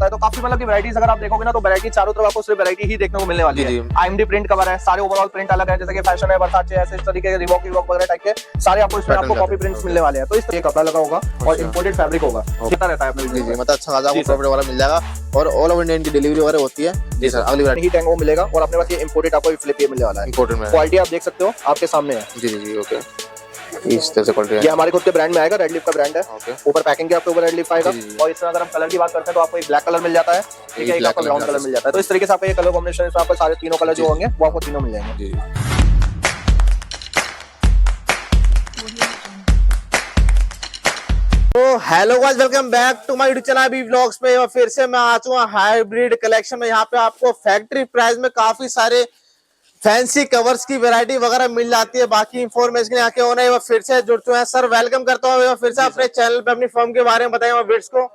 है, तो काफी मतलब की वैरायटीज अगर आप देखोगे ना तो वैरायटी चारों तरफ आपको सिर्फ वैरायटी ही देखने को मिलने वाली है। आईएमडी प्रिंट कवर है, सारे ओवरऑल प्रिंट अलग है, जैसे कि फैशन है, वर्साचे है, इस तरीके के रिबॉक वगैरह टाइप के सारे आपको इसमें आपको कॉपी प्रिंट्स मिलने वाले हैं। तो इस तरीके कपड़ा लगा होगा और इंपोर्टेड फैब्रिक होगा, कितना रहता है अपने। जी मतलब अच्छा खासा आपको प्रॉफिट वाला मिल जाएगा और ऑल ओवर इंडिया की डिलीवरी वगैरह होती है। जी सर, अगली वैरायटी ही टैंगो मिलेगा और अपने पास ये इंपोर्टेड आपको फ्लिप ये मिलने वाला है। इंपोर्टेड में क्वालिटी आप देख सकते हो आपके सामने है। जी जी जी ओके, इस तरह से क्वालिटी ये हमारे खुद के ब्रांड में आएगा, रेड लिप का ब्रांड है। ऊपर पैकिंग के आपके ऊपर रेड लिप आएगा और इसमें अगर हम कलर की बात करते हैं तो आपको एक ब्लैक कलर मिल जाता है, ठीक है, एक आपको ब्राउन कलर मिल जाता है। तो इस तरीके से आपको ये कलर कॉम्बिनेशन इसमें आपको सारे तीनों कलर जो होंगे वो आपको तीनों मिल जाएंगे। तो hello guys, welcome back to my YouTube channel अभी व्लॉग्स पे। और फिर से मैं आ चुका हूं हाइब्रिड कलेक्शन में। यहाँ पे आपको फैक्ट्री प्राइस में काफी सारे फैंसी कवर्स की वैरायटी वगैरह मिल जाती है। बाकी इंफॉर्मेशन यहाँ के होने वो फिर से जुड़ चुके हैं। सर वेलकम करता हूँ फिर से अपने चैनल पे, अपनी फर्म के बारे में बताएं विड्स को।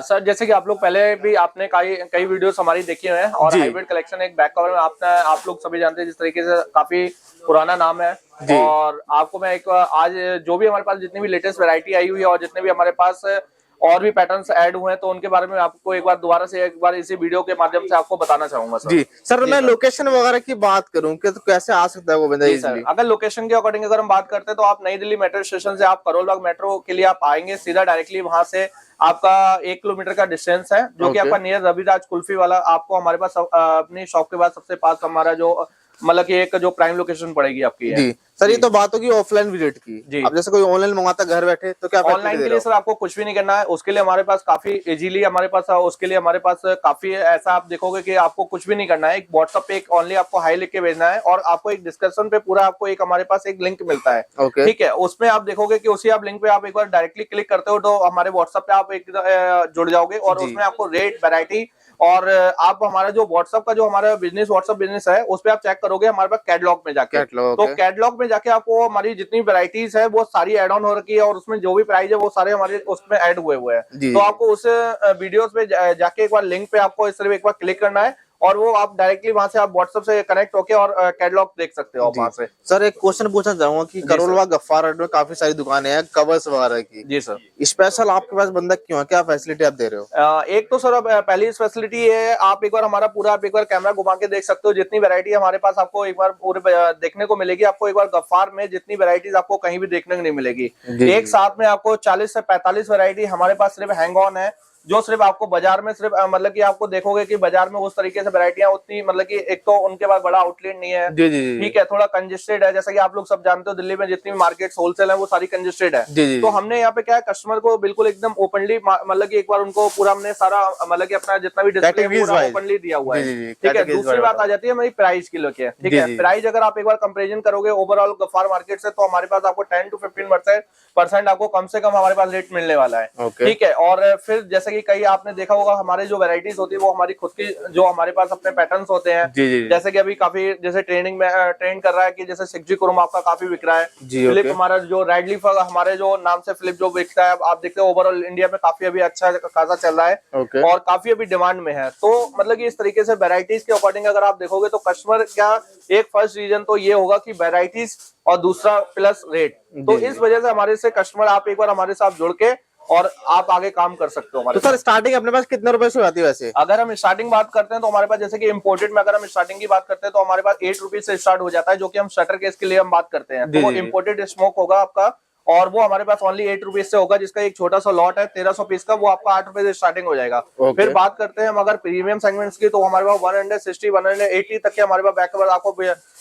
सर जैसे कि आप लोग पहले भी आपने कई वीडियोस हमारी देखी हुए हैं और हाइब्रिड कलेक्शन एक बैक कवर में आप लोग सभी जानते हैं जिस तरीके से काफी पुराना नाम है। और आपको मैं एक आज जो भी हमारे पास जितनी भी लेटेस्ट वैरायटी आई हुई है और जितने भी हमारे पास और भी पैटर्न्स ऐड हुए हैं तो उनके बारे में आपको एक बार दोबारा से एक बार इसी वीडियो के माध्यम से आपको बताना चाहूंगा सर। जी सर, मैं लोकेशन वगैरह की बात करूं कि तो कैसे आ सकता है वो बंदा इजीली? अगर लोकेशन के अकॉर्डिंग अगर हम बात करते हैं तो आप नई दिल्ली मेट्रो स्टेशन से आप करोल बाग मेट्रो के लिए आप आएंगे सीधा डायरेक्टली, वहां से आपका 1 किलोमीटर का डिस्टेंस है जो कि आपका नियर रविराज कुल्फी वाला आपको हमारे पास अपनी शॉप के बाद सबसे पास हमारा जो मतलब कि एक जो प्राइम लोकेशन पड़ेगी आपकी है। जी सर, ये तो बात होगी ऑफलाइन विजिट की। अब जैसे कोई ऑनलाइन मंगाता घर बैठे तो क्या ऑनलाइन के लिए सर आपको कुछ भी नहीं करना है, उसके लिए हमारे पास काफी इजीली हमारे पास उसके लिए हमारे पास काफी ऐसा आप देखोगे कि आपको कुछ भी नहीं करना है। एक व्हाट्सएप पे एक ओनली आपको हाई लिख के भेजना है और आपको एक डिस्कशन पे पूरा आपको एक हमारे पास एक लिंक मिलता है, ठीक है। उसमें आप देखोगे कि उसी आप लिंक पे आप एक बार डायरेक्टली क्लिक करते हो तो हमारे व्हाट्सएप पे आप एक जुड़ जाओगे और उसमें आपको रेट, वैरायटी और आप हमारा जो व्हाट्सएप का जो हमारा बिजनेस व्हाट्सएप बिजनेस है उस पे आप चेक करोगे हमारे पास कैटलॉग में जाके। तो कैटलॉग में जाके आपको हमारी जितनी वैरायटीज है वो सारी ऐड ऑन हो रखी है और उसमें जो भी प्राइस है वो सारे हमारे उसमें ऐड हुए हैं। तो आपको उस वीडियोस पे जाके एक बार लिंक पे आपको इस तरह एक बार क्लिक करना है और वो आप डायरेक्टली वहां से आप व्हाट्सएप से कनेक्ट होके और कैटलॉग देख सकते हो वहां से। सर एक क्वेश्चन पूछना चाहूंगा कि करोल बाग गफ्फार रोड में काफी सारी दुकानें हैं कवर्स वगैरह की। जी सर, स्पेशल आपके पास बंदा क्यों है, क्या फैसिलिटी आप दे रहे हो? एक तो सर पहली फैसिलिटी है आप एक बार हमारा पूरा आप एक बार कैमरा घुमा के देख सकते हो जितनी वैरायटी हमारे पास आपको एक बार पूरे देखने को मिलेगी। आपको एक बार गफ्फार में जितनी वैरायटीज आपको कहीं भी देखने को नहीं मिलेगी। एक साथ में आपको 40 से 45 वैरायटी हमारे पास सिर्फ हैंग ऑन है जो सिर्फ आपको बाजार में सिर्फ मतलब कि आपको देखोगे कि बाजार में उस तरीके से वैरायटियां उतनी मतलब कि एक तो उनके पास बड़ा आउटलेट नहीं है, ठीक है, थोड़ा कंजेस्टेड है। जैसा कि आप लोग सब जानते हो दिल्ली में जितनी भी मार्केट्स होलसेल है वो सारी कंजेस्टेड है। तो हमने यहाँ पे क्या है कस्टमर को बिल्कुल एकदम ओपनली मतलब कि एक बार उनको पूरा हमने सारा मतलब कि अपना जितना भी डिस्प्ले पूरा ओपनली दिया हुआ है, ठीक है। दूसरी बात आ जाती है हमारी प्राइस की लेके, ठीक है। प्राइस अगर आप एक बार कंपेरिजन करोगे ओवरऑल गफ्फार मार्केट से तो हमारे पास आपको 10 to 15% आपको कम से कम हमारे पास रेट मिलने वाला है, ठीक है। और फिर जैसे कि कई आपने देखा होगा हमारे जो वैरायटीज होती है वो हमारी खुद की जो हमारे पास अपने पैटर्न्स होते हैं। जैसे कि अभी काफी जैसे ट्रेंडिंग में ट्रेंड कर रहा है कि जैसे 6G क्रोम आपका काफी बिक रहा है। फ्लिप हमारा जो रेड लीफ हमारे जो नाम से फ्लिप जो बिकता है आप देखते हो ओवरऑल इंडिया में काफी अभी अच्छा खासा चल रहा है और काफी अभी डिमांड में है। तो मतलब कि इस तरीके से वैरायटीज के अकॉर्डिंग अगर आप देखोगे तो कस्टमर क्या एक फर्स्ट रीजन तो ये होगा कि वैरायटीज और दूसरा प्लस रेट। तो इस वजह से हमारे से कस्टमर आप एक बार हमारे साथ जुड़ के और आप आगे काम कर सकते हो हमारे। तो सर स्टार्टिंग अपने पास कितने रुपए से आती है वैसे? अगर हम स्टार्टिंग बात करते हैं तो हमारे पास जैसे कि इम्पोर्टेड में अगर हम स्टार्टिंग की बात करते हैं तो हमारे पास 8 रुपीज से स्टार्ट हो जाता है जो कि हम शटर केस के लिए हम बात करते हैं। तो वो इम्पोर्टेड स्मोक होगा आपका और वो हमारे पास ओनली 8 रुपीज से होगा जिसका एक छोटा सा लॉट है 1300 पीस का, वो आपका 8 रुपए से स्टार्टिंग हो जाएगा। फिर बात करते हैं हम अगर प्रीमियम सेगमेंट्स की तो हमारे पास 160 180 तक के हमारे पास बैक कवर आपको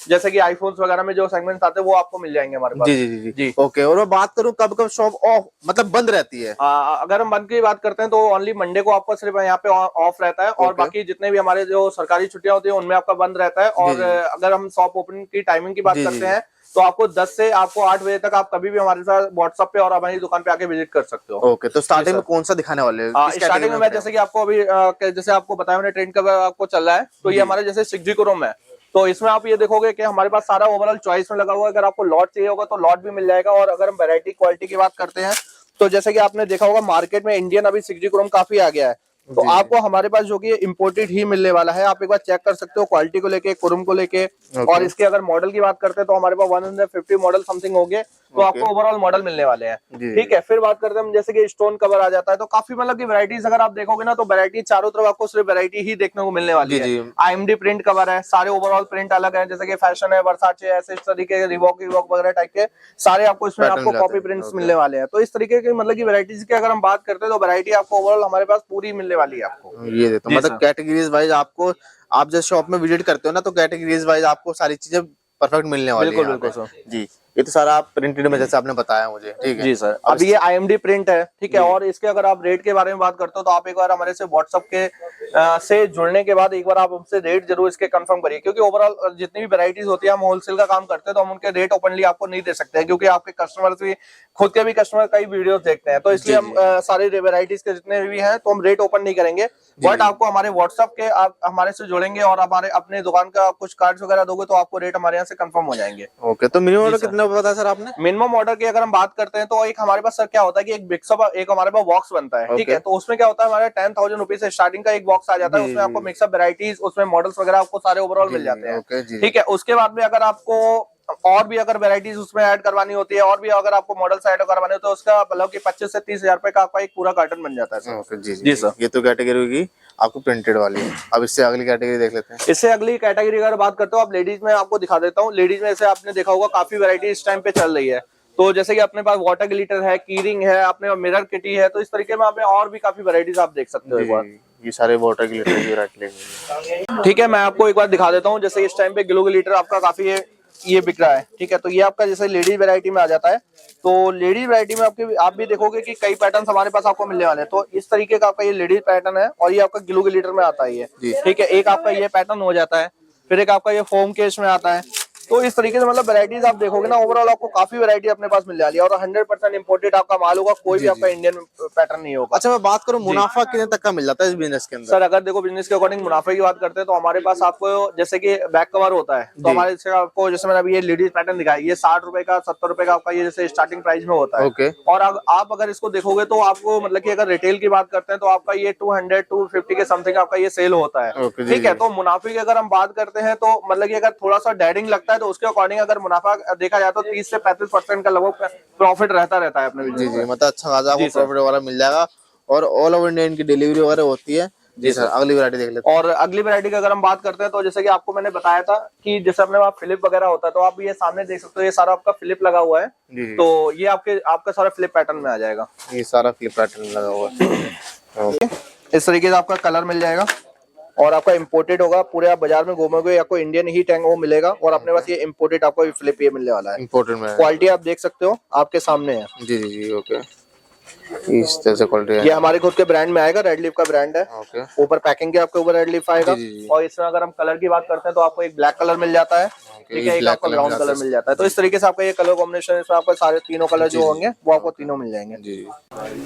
जैसे कि आईफोन्स वगैरह में जो सेगमेंट्स आते हैं वो आपको मिल जाएंगे हमारे पास। जी ओके। और मैं बात करूं कब कब शॉप ऑफ मतलब बंद रहती है? अगर हम बंद की बात करते हैं तो ओनली मंडे को आपका सिर्फ यहाँ पे ऑफ रहता है और बाकी जितने भी हमारे जो सरकारी छुट्टियां होती है उनमें आपका बंद रहता है। और अगर हम शॉप ओपनिंग की टाइमिंग की बात करते हैं तो आपको 10 से आपको 8 बजे तक आप कभी भी हमारे साथ व्हाट्सएप पे और हमारी दुकान पे आके विजिट कर सकते हो। ओके, तो स्टार्टिंग में कौन सा दिखाने वाले हैं? स्टार्टिंग में मैं जैसे कि आपको अभी जैसे आपको बताया मैंने ट्रेंड का आपको चल रहा है तो ये हमारे जैसे 6G क्रोम है। तो इसमें आप ये देखोगे कि हमारे पास सारा ओवरऑल चॉइस में लगा हुआ है। अगर आपको लॉट चाहिए होगा तो लॉट भी मिल जाएगा। और अगर हम वैरायटी क्वालिटी की बात करते हैं तो जैसे कि आपने देखा होगा मार्केट में इंडियन अभी 6G क्रोम काफी आ गया है। तो आपको हमारे पास जो कि इम्पोर्टेड ही मिलने वाला है। आप एक बार चेक कर सकते हो क्वालिटी को लेके, कुरुम को लेके। और इसके अगर मॉडल की बात करते हैं तो हमारे पास 150 मॉडल समथिंग होंगे, तो आपको ओवरऑल मॉडल मिलने वाले हैं। ठीक है, फिर बात करते हैं हम जैसे कि स्टोन कवर आ जाता है, तो काफी मतलब की वैरायटीज अगर आप देखोगे ना तो वैरायटी चारों तरफ आपको सिर्फ वैरायटी ही देखने को मिलने वाली है। IMD प्रिंट कवर है, सारे ओवरऑल प्रिंट अलग है, जैसे कि फैशन है, वर्साचे, ऐसे इस तरीके के रिबॉक वगैरह टाइप के सारे आपको इसमें आपको कॉपी प्रिंट्स मिलने वाले हैं। तो इस तरीके की मतलब की वैरायटीज की अगर हम बात करते हैं तो वैरायटी आपको ओवरऑल हमारे पास पूरी मिलने वाली है आपको। ये देखो मतलब कैटेगरीज वाइज आपको, आप जब शॉप में विजिट करते हो ना तो कैटेगरीज वाइज आपको सारी चीजें परफेक्ट मिलने वाली है। बिल्कुल बिल्कुल सर जी। ये तो सारा आप प्रिंटेड में जैसे आपने बताया मुझे, ठीक है जी सर। अब ये IMD प्रिंट है, ठीक है। और इसके अगर आप रेट के बारे में बात करते हो तो आप एक बार हमारे से व्हाट्सएप के से जुड़ने के बाद एक बार आप हमसे रेट जरूर इसके कंफर्म करिए, क्योंकि ओवरऑल जितनी भी वैरायटीज होती है हम होलसेल का काम करते हैं, तो हम उनके रेट ओपनली आपको नहीं दे सकते हैं, क्योंकि आपके कस्टमर्स भी, खुद के भी कस्टमर कई वीडियोस देखते हैं, तो इसलिए हम सारी वैरायटीज के जितने भी हैं तो हम रेट ओपन नहीं करेंगे। बट आपको हमारे व्हाट्सएप के आप हमारे से जुड़ेंगे और हमारे अपने दुकान का कुछ कार्ड्स वगैरह दोगे तो आपको रेट हमारे यहाँ से कंफर्म हो जाएंगे। ओके, तो मिनिमम ऑर्डर कितना बताया सर आपने? मिनिमम ऑर्डर की अगर हम बात करते हैं तो एक हमारे पास सर क्या होता है कि एक मिक्सअप, एक हमारे पास बॉक्स बनता है, ठीक है। तो उसमें क्या होता है, हमारे 10,000 रुपीज से स्टार्टिंग का एक बॉक्स आ जाता है, उसमें आपको मिक्सअप वैरायटीज, उसमें मॉडल्स वगैरह आपको सारे ओवरऑल मिल जाते हैं, ठीक है। उसके बाद में अगर आपको और भी अगर वैरायटीज उसमें ऐड करवानी होती है, और भी अगर आपको मॉडल्स ऐड करवाने होते हैं, तो उसका मतलब कि 25 से 30 हजार रुपए का आपका एक पूरा कार्टन बन जाता है सर। जी सर। ये तो कैटेगरी होगी आपको प्रिंटेड वाली है। अब इससे अगली कैटेगरी देख लेते हैं। इससे अगली कैटेगरी अगर बात करते हो आप लेडीज में, आपको दिखा देता हूँ। लेडीज में जैसे आपने देखा होगा काफी वैरायटी इस टाइम पे चल रही है, तो जैसे कि अपने पास वाटर ग्लिटर है, कीरिंग है, अपने मिरर किटी है, तो इस तरीके में आपने और भी काफी वैरायटीज आप देख सकते हो एक बार। ये सारे वाटर ग्लिटर की वैरायटी, ठीक है। मैं आपको एक बार दिखा देता हूँ, जैसे इस टाइम पे ग्लो ग्लिटर आपका काफी ये बिक रहा है, ठीक है। तो ये आपका जैसे लेडीज वैरायटी में आ जाता है, तो लेडीज वैरायटी में आपके आप भी देखोगे कि कई पैटर्न हमारे पास आपको मिलने वाले हैं। तो इस तरीके का आपका ये लेडीज पैटर्न है, और ये आपका ग्लू ग्लिटर में आता है ये, ठीक है। एक आपका ये पैटर्न हो जाता है, फिर एक आपका ये फोम केस में आता है। तो इस तरीके से मतलब वैरायटीज आप देखोगे ना ओवरऑल आपको काफी वैरायटी अपने पास मिल जाती है, और 100% इम्पोर्टेड आपका माल होगा, कोई भी आपका इंडियन पैटर्न नहीं होगा। अच्छा, मैं बात करूं मुनाफा कितने तक का मिल जाता है इस बिजनेस के अंदर? सर अगर देखो बिजनेस के अकॉर्डिंग मुनाफे की बात करते हैं तो हमारे पास आपको जैसे कि बैक कवर होता है, तो हमारे से आपको जैसे मैंने अभी ये लेडीज पैटर्न दिखाया, ये 60 रुपए का 70 रुपए का आपका ये जैसे स्टार्टिंग प्राइस में होता है। और आप अगर इसको देखोगे तो आपको मतलब कि अगर रिटेल की बात करते हैं तो आपका ये 200-250 के समथिंग आपका ये सेल होता है, ठीक है। तो मुनाफे की अगर हम बात करते हैं तो मतलब कि अगर थोड़ा सा डेयरिंग लगता है तो उसके अकॉर्डिंग अगर मुनाफा देखा जाए तो 30 से 35% का लगभग प्रॉफिट रहता है अपने बिजनेस में। मतलब अच्छा खासा आपको प्रॉफिट वगैरह मिल जाएगा, और ऑल ओवर इंडिया इनकी डिलीवरी वगैरह होती है। जी सर, अगली वैरायटी देख लेते हैं। और अगली वैरायटी की अगर हम बात करते हैं तो जैसे कि आपको मैंने बताया था कि जैसे अपने वहाँ फिलिप वगैरह होता है, तो आप ये सामने देख सकते हो, ये सारा आपका फिलिप लगा हुआ है, तो ये आपका सारा फिलिप पैटर्न में आ जाएगा। ये सारा फिलिप पैटर्न लगा हुआ है। इस तरीके से आपका कलर मिल जाएगा, और आपका इम्पोर्टेड होगा। पूरे आप बाजार में घूमोगे आपको इंडियन ही टैंक वो मिलेगा, और अपने पास ये इम्पोर्टेड आपको फ्लिप ये मिलने वाला है। इम्पोर्टेड में क्वालिटी आप देख सकते हो आपके सामने है। जी जी जी, ओके। इस तरह से क्वालिटी है। ये हमारे खुद के ब्रांड में आएगा, रेड लीफ का ब्रांड है। ऊपर पैकिंग के आपके ऊपर रेड लीफ आएगा। और इसमें अगर हम कलर की बात करते हैं तो आपको एक ब्लैक कलर मिल जाता है, ठीक है। एक आपको ब्राउन कलर मिल जाता है। तो इस तरीके से आपका ये कलर कॉम्बिनेशन, इसमें आपको सारे तीनों कलर जो होंगे वो आपको तीनों मिल जाएंगे।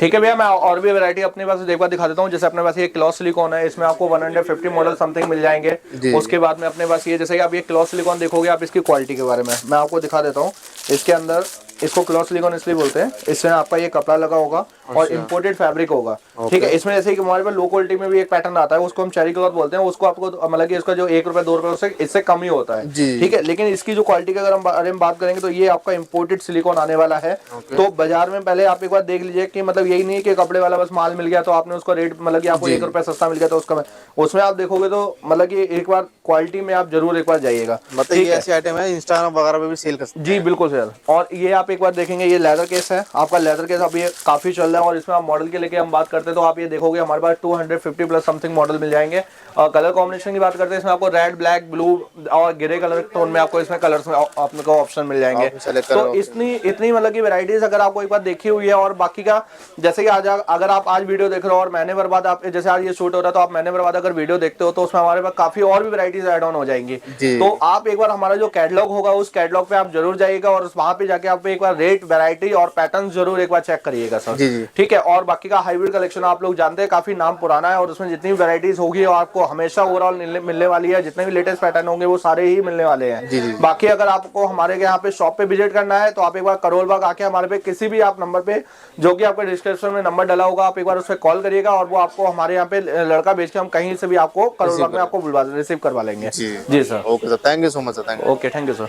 ठीक है भैया, मैं और भी वैरायटी अपने पास एक बार दिखा देता हूँ। जैसे अपने पास ये क्लॉथ सिलिकॉन है, इसमें आपको 150 मॉडल समथिंग मिल जाएंगे। उसके बाद में अपने पास ये, जैसे कि आप ये क्लॉथ सिलिकॉन देखोगे, आप इसकी क्वालिटी के बारे में मैं आपको दिखा देता हूँ। इसके अंदर इसको क्लॉथ सिलिकॉन इसलिए बोलते हैं, इसमें आपका ये कपड़ा लगा होगा और इम्पोर्टेड फैब्रिक होगा, ठीक है। इसमें जैसे कि हमारे पास लो क्वालिटी में भी एक पैटर्न आता है, उसको हम चेरी क्लॉथ बोलते हैं। उसको आपको मतलब कि इसका जो 1 रुपए 2 रुपए इससे कम ही होता है, ठीक है। लेकिन इसकी जो क्वालिटी की अगर हम बात करेंगे तो ये आपका इम्पोर्टेड सिलिकॉन आने वाला है। तो बाजार में पहले आप एक बार देख लीजिए कि मतलब यही नहीं कि कपड़े वाला बस माल मिल गया तो आपने उसका रेट मतलब कि आपको 1 रुपए सस्ता मिल गया तो उसका, उसमें आप देखोगे तो मतलब कि एक बार क्वालिटी में आप जरूर एक बार जाइएगा। मतलब ये ऐसी आइटम है इंस्टाग्राम वगैरह पे भी सेल कर सकते हैं। जी बिल्कुल सर। और ये आप एक बार देखेंगे, ये लेदर केस है आपका। लेदर केस अब ये काफी चल रहा है, और इसमें आप मॉडल के लेके हम बात करते हैं तो आप ये देखोगे हमारे पास 250 प्लस समथिंग मॉडल मिल जाएंगे। और कलर कॉम्बिनेशन की बात करते हैं, इसमें आपको रेड, ब्लैक, ब्लू और ग्रे कलर टोन में आपको इसमें कलर्स में आपको ऑप्शन मिल जाएंगे। तो इतनी मतलब की वैरायटीज अगर आपको एक बार देखी हुई है। और बाकी का जैसे कि आज अगर आप आज वीडियो देख रहे हो और महीने भर बाद आप, जैसे आज ये शूट हो रहा है तो आप महीने भर बाद अगर वीडियो देखते हो तो उसमें हमारे पास काफी और भी वैरायटीज ऐड ऑन हो जाएंगी। तो आप एक बार हमारा जो कैटलॉग होगा उस कैटलॉग पे आप जरूर जाइएगा, और वहां पे जाके आप एक बार रेट, वैरायटी और पैटर्न जरूर एक बार चेक करिएगा सर। सर। जी जी। ठीक है, और बाकी का हाइब्रिड कलेक्शन आप लोग जानते हैं काफी नाम पुराना है, और उसमें जितनी वैरायटीज होगी और आपको हमेशा ओवरऑल मिलने वाली है, जितने भी लेटेस्ट पैटर्न होंगे वो सारे ही मिलने वाले हैं। जी जी। बाकी अगर आपको हमारे यहाँ पे शॉप पे विजिट करना है तो आप एक बार करोल बाग आके हमारे पे किसी भी आप नंबर पे, जो कि आपके डिस्क्रिप्शन में नंबर डला होगा, आप एक बार उस पर कॉल करिएगा और वो आपको हमारे यहाँ पे लड़का भेज के हम कहीं से भी आपको करोल बाग में आपको रिसीव करवा लेंगे। जी जी sir. Okay sir, thank you so much sir, thank you. Okay, thank you sir.